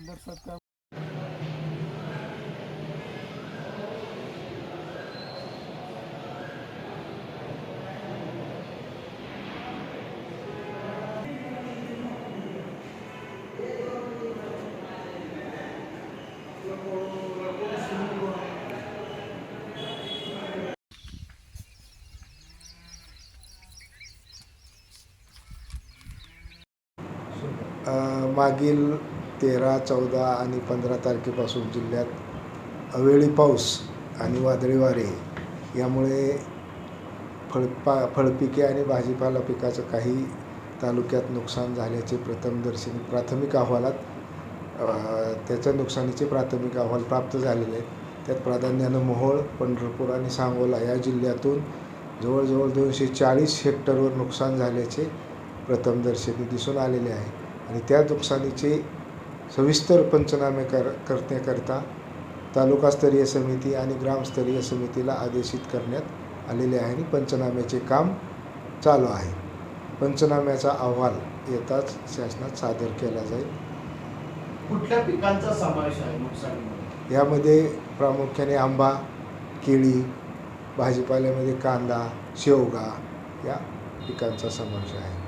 बरसात का मागील 13, 14 आणि 15 तारखेपासून जिल्ह्यात अवेळी पाऊस आणि वादळी वारे यामुळे फळपिके आणि भाजीपाला पिकाचं काही तालुक्यात नुकसान झाल्याचे प्रथमदर्शनी प्राथमिक अहवालात त्याच्या नुकसानीचे प्राथमिक अहवाल प्राप्त झालेले आहेत. त्यात प्राधान्यानं मोहोळ, पंढरपूर आणि सांगोला या जिल्ह्यातून जवळजवळ 240 हेक्टरवर नुकसान झाल्याचे प्रथमदर्शनी दिसून आलेले आहे. आणि त्या नुकसानीचे सविस्तर पंचनामे करण्याकरता तालुकास्तरीय समिती आणि ग्रामस्तरीय समितीला आदेशित करण्यात आलेले आहे आणि पंचनाम्याचे काम चालू आहे. पंचनाम्याचा अहवाल येताच शासनात सादर केला जाईल. कुठल्या पिकांचा समावेश आहे नुकसानीमध्ये? यामध्ये प्रामुख्याने आंबा, केळी, भाजीपाल्यामध्ये कांदा, शेवगा या पिकांचा समावेश आहे.